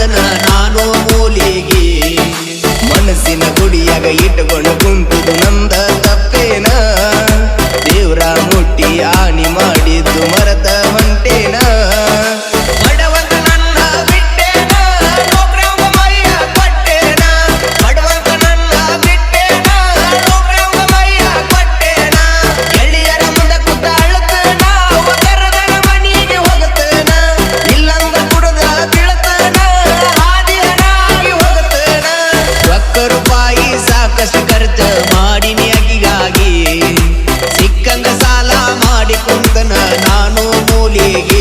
ಕುಂತನ ನಾನು ಮೂಲಿಗೆ ಮನಸ್ಸಿನ ಗುಡಿಯಾಗ ಇಟ್ಟುಕೊಂಡು ಕುಂತುದು ನಂದ ತಪ್ಪೇನ ದೇವ್ರ ಮುಟ್ಟಿ ಆನಿ ಮಾಡಿದ್ದು ಮರತ ಹೊಂಟೇನ ಬಡವಂತ ನನ್ನ ಬಿಟ್ಟೇನ ನೌಕರ್ಯಂಗ ಮೈಯ ಕೊಟ್ಟೇನ ಬಡವಂತ ನನ್ನ ಬಿಟ್ಟೇನ ನೌಕರ್ಯಂಗ ಮೈಯ ಕೊಟ್ಟೇನ ಗೆಳೆಯರ ಮುಂದೆ ಕೂತ ಅಳತೇನ ಒದರದರ ಮನೆಗೆ ಹೋಗುತ್ತೇನ ಇಲ್ಲಂದ ಕುಡದ ಬೀಳತೇನ ಹಾದಿಯನಾಗಿ ಹೋಗುತ್ತೇನ ರೊಕ್ಕ ರೂಪಾಯಿ ಸಾಕಷ್ಟು ಖರ್ಚು ಮಾಡಿನಿ ಅಗಿಗಾಗಿ ಸಿಕ್ಕಂಗ ಸಾಲ ಮಾಡಿ ಕುಂತನ ನಾನು ಮೂಲಿಗೆ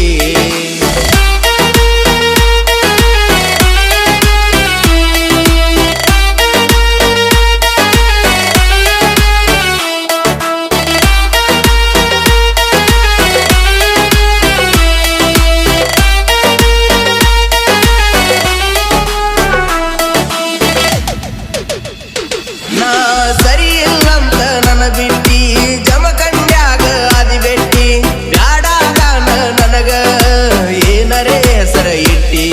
ನಾ ಸರಿ ಇಲ್ಲಂತ ನನ್ನ ಬಿಟ್ಟಿ ಜಮಖಂಡ್ಯಾಗ ಆದಿ ಬೆಟ್ಟಿ ಬ್ಯಾಡಾಗಾನ ನನಗ ಏನರೇ ಹೆಸರ ಇಟ್ಟಿ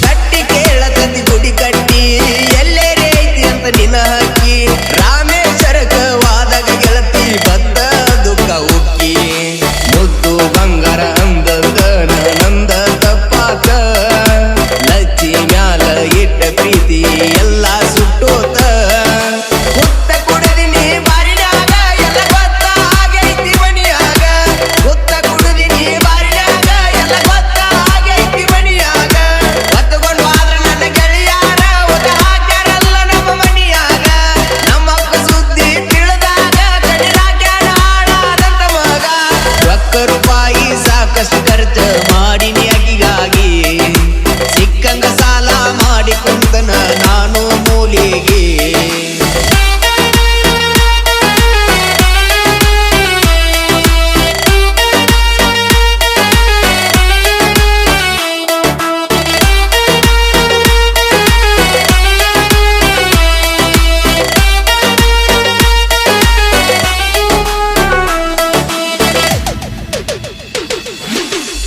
ಕಟ್ಟಿ ಕೇಳತಂದಿ ಗುಡಿ ಕಟ್ಟಿ ಎಲ್ಲೇರೇ ಐತಿ ಅಂತ ನಿನ್ನ ಹಾಕಿ ರಾಮೇಶ್ವರಕ ವಾದಾಗ ಗೆಳತಿ ಬದ್ದ ದುಃಖ ಉಕ್ಕಿ ಮುದ್ದು ಬಂಗಾರ ಅಂದದ ನಂದ ತಪ್ಪಾಕ ಲಚ್ಚಿ ಮ್ಯಾಲ ಇಟ್ಟ ಪ್ರೀತಿ ಎಲ್ಲ ಸುಟ್ಟೋತ ಹುತ್ತ ಕುಡಿದಿನಿ ಬಾರಿನಾಗ ಎಲ್ಲ ಗೊತ್ತ ಆಗೈತಿ ಮನಿಯಾಗ ಹುತ್ತ ಕುಡಿದಿನಿ ಬಾರಿನಾಗ ಎಲ್ಲ ಗೊತ್ತ ಆಗೈತಿ ಮನಿಯಾಗ ಹೊತ್ತುಕೊಂಡು ಆದ್ರ ನನ್ನ ಗೆಳೆಯಾರ ಒದ ಹಾಕ್ಯಾರಲ್ಲ ನಮ್ಮ ಮನಿಯಾಗ ನಮ್ಮಪ್ಪ ಸುದ್ದಿ ತಿಳಿದಾಗ ಕಡಿರಾಕ್ಯಾನ ಹಾಡಾದಂತ ಮಗ ರೊಕ್ಕ ರೂಪಾಯಿ ಸಾಕಷ್ಟು ಖರ್ಚು ಮಾಡಿನಿ ಅಗಿಗಾಗಿ ಸಿಕ್ಕಂಗ ಸಾಲ ಮಾಡಿ ಕುಂತನ ನಾನು ಮೂಲಿಗೆ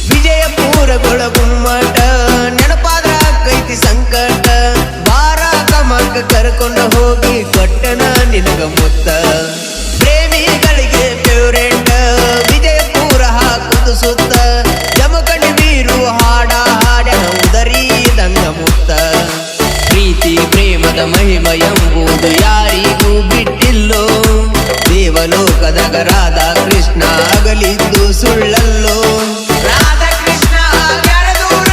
ವಿಜಯಪುರಗಳ ಗುಮ್ಮಟ ನೆನಪಾದ್ರ ಕೈತಿ ಸಂಕಟ ಬಾರ ಕಮಕ ಕರ್ಕೊಂಡು ಹೋಗಿ ಕೊಟ್ಟನ ನಿನಗ ಮುತ್ತ ಪ್ರೇಮಿಗಳಿಗೆ ಫೇವ್ರೇಟ್ ವಿಜಯಪುರ ಹಾಕುದು ಸುತ್ತ ಜಮಖಂಡಿ ಬೀರು ಹಾಡ ಹಾಡ್ಯಾನ ಉದರಿದಂಗ ಮುತ್ತ ಪ್ರೀತಿ ಪ್ರೇಮದ ಮಹಿಮ ಎಂಬುದು ಯಾರಿಗೂ ಬಿಟ್ಟಿಲ್ಲೋ ದೇವಲೋಕದಾಗ ರಾಧಾ ಕೃಷ್ಣ ಅಗಲಿದ್ದು ಸುಳ್ಳಲ್ಲೋ ರಾಧಾ ಕೃಷ್ಣ ಆಗ್ಯಾರ ದೂರ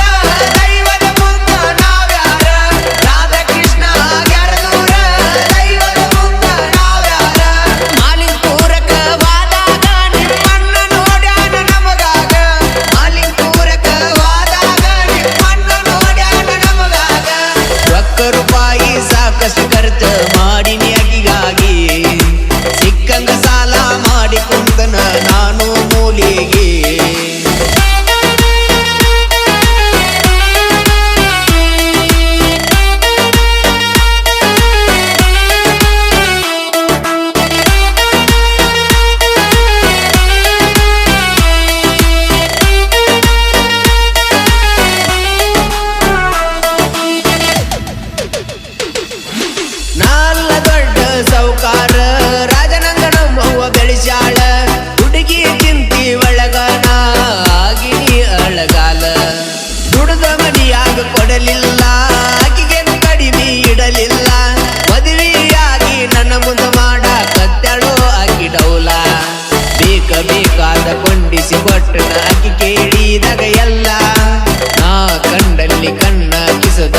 ದೈವದ ಮುಂದ ನಾವ್ಯಾರ ರಾಧಾ ಕೃಷ್ಣ ಆಗ್ಯಾರ ದೂರ ದೈವದ ಮುಂದ ನಾವ್ಯಾರ ಮಾಲಿಂಪುರಕ ವಾದಾಗ ನಿಮ್ಮನ್ನ ನೋಡ್ಯಾನ ನಮಗಾಗ ಮಾಲಿಂಪುರಕ ವಾದಾಗ ನಿಮ್ಮನ್ನ ನೋಡ್ಯಾನ ನಮಗಾಗ ರೊಕ್ಕ ರೂಪಾಯಿ ಸಾಕಷ್ಟು ಖರ್ಚು ಮಾಡಿನಿ ಅಗಿಗಾಗಿ ಸಿಕ್ಕಂಗ ಸಾಲ ಮಾಡಿ ಕುಂತನ ನಾನು ಮೂಲಿಗೆ ನಾಲ್ಲ ದೊಡ್ಡ ಸೌಕಾರ ರಾಜನಂಗನ ಮವ್ವ ಬೆಳೆಸ್ಯಾಳ ಹುಡುಗಿ ಚಿಂತಿ ಒಳಗನ ಆಗಿನಿ ಅಳಗಾಲ ದುಡ್ದ ಮನಿಯಾಗ ಕೊಡಲಿಲ್ಲ ಆಕಿಗೇನು ಕಡಿಮೆ ಇಡಲಿಲ್ಲ ಮದುವೆಯಾಗಿ ನನ್ನ ಮುಂದೆ ಮಾಡ ಕತ್ತಳೋ ಆಕಿ ಡೌಲ ಬೇಕಾದ ಕೊಂಡಿಸಿ ಕೊಟ್ಟನ ಆಕಿ ಕೇಳಿದಾಗ ಎಲ್ಲ ನಾ ಕಂಡಲ್ಲಿ ಕಣ್ಣ ಕಿಸದ